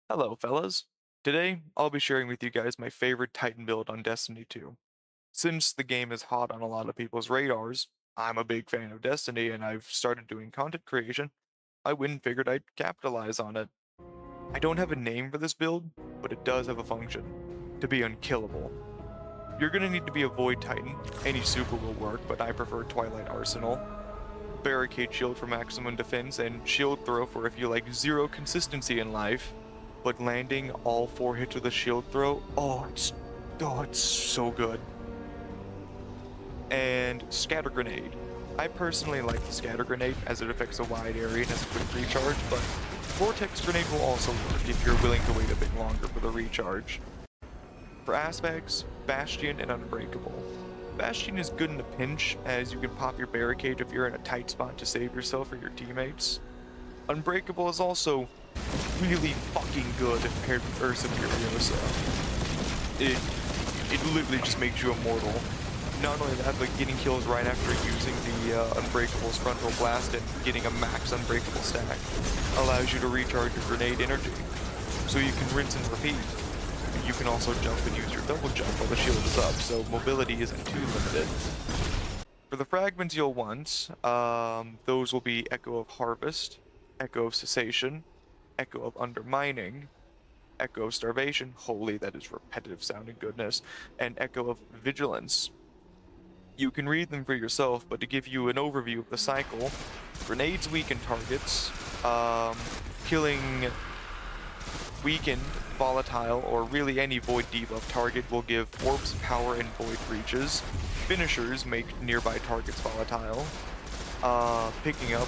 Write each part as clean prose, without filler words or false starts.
Hello, fellas. Today, I'll be sharing with you guys my favorite Titan build on Destiny 2. Since the game is hot on a lot of people's radars, I'm a big fan of Destiny and I've started doing content creation. I went and figured I'd capitalize on it. I don't have a name for this build, but it does have a function to be unkillable. You're gonna need to be a Void Titan. Any super will work, but I prefer Twilight Arsenal. Barricade Shield for maximum defense, and Shield Throw for if you like zero consistency in life, but landing all 4 hits with a shield throw, it's so good. And Scatter Grenade. I personally like the Scatter Grenade as it affects a wide area and has a quick recharge, but Vortex Grenade will also work if you're willing to wait a bit longer for the recharge. For aspects, Bastion and Unbreakable. Bastion is good in a pinch, as you can pop your barricade if you're in a tight spot to save yourself or your teammates. Unbreakable is also really fucking good paired with Ursa Furiosa. It literally just makes you immortal. Not only that, but getting kills right after using the Unbreakable's Frontal Blast and getting a max Unbreakable stack allows you to recharge your grenade energy. So you can rinse and repeat. You can also jump and use your double jump while the shield is up, so mobility isn't too limited. For the fragments you'll want, those will be Echo of Harvest, Echo of Cessation, Echo of Undermining, Echo of Starvation, holy, that is repetitive sounding goodness, and Echo of Vigilance. You can read them for yourself, but to give you an overview of the cycle, grenades weaken targets, killing weakened, volatile, or really any void debuff target will give orbs, power, and void breaches. Finishers make nearby targets volatile. Picking up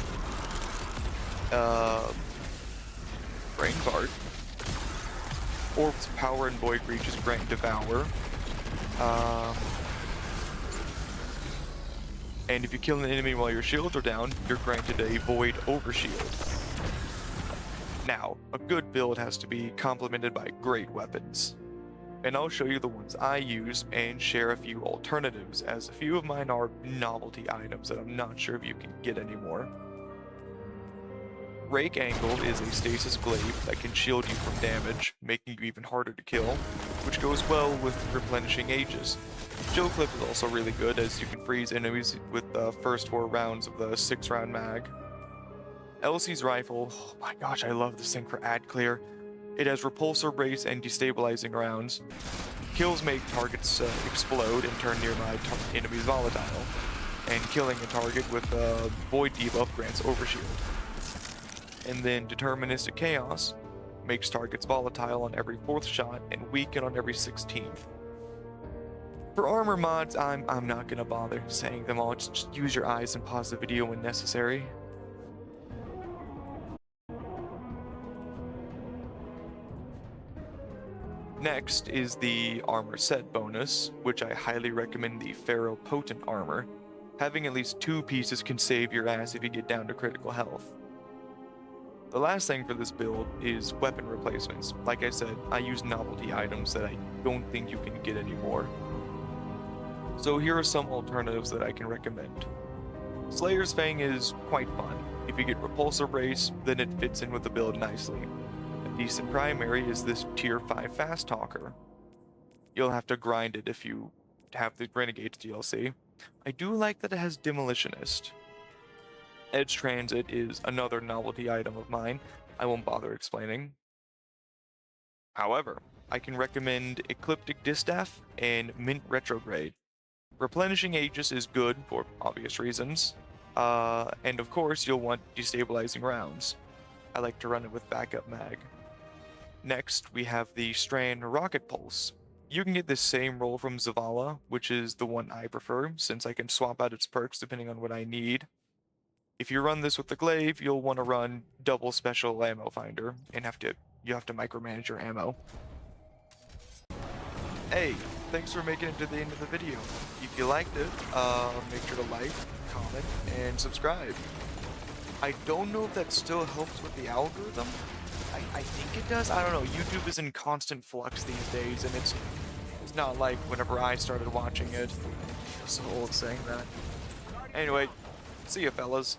Brain Guard. Orbs, power, and void breaches grant Devour. And if you kill an enemy while your shields are down, you're granted a Void Overshield. Now, a good build has to be complemented by great weapons. And I'll show you the ones I use and share a few alternatives, as a few of mine are novelty items that I'm not sure if you can get anymore. Rake Angle is a stasis glaive that can shield you from damage, making you even harder to kill, which goes well with replenishing Aegis. Chill Clip is also really good, as you can freeze enemies with the first 4 rounds of the 6-round mag. Elsie's Rifle, oh my gosh, I love this thing for ad clear. It has repulsor brace and destabilizing rounds. Kills make targets explode and turn nearby enemies volatile. And killing a target with a void debuff grants overshield. And then Deterministic Chaos makes targets volatile on every 4th shot and weaken on every 16th. For armor mods, I'm not gonna bother saying them all, just use your eyes and pause the video when necessary. Next is the armor set bonus, which I highly recommend the Pharaoh Potent armor. Having at least 2 pieces can save your ass if you get down to critical health. The last thing for this build is weapon replacements. Like I said, I use novelty items that I don't think you can get anymore. So here are some alternatives that I can recommend. Slayer's Fang is quite fun. If you get Repulsor Brace, then it fits in with the build nicely. A decent primary is this Tier 5 Fast Talker. You'll have to grind it if you have the Renegades DLC. I do like that it has Demolitionist. Edge Transit is another novelty item of mine. I won't bother explaining. However, I can recommend Ecliptic Distaff and Mint Retrograde. Replenishing Aegis is good for obvious reasons. And of course, you'll want destabilizing rounds. I like to run it with backup mag. Next, we have the Strand Rocket Pulse. You can get this same roll from Zavala, which is the one I prefer, since I can swap out its perks depending on what I need. If you run this with the glaive, you'll want to run double special ammo finder, and you have to micromanage your ammo. Hey, thanks for making it to the end of the video. If you liked it, make sure to like, comment, and subscribe. I don't know if that still helps with the algorithm. I think it does. I don't know. YouTube is in constant flux these days, and it's not like whenever I started watching it. I feel so old saying that. Anyway, see ya, fellas.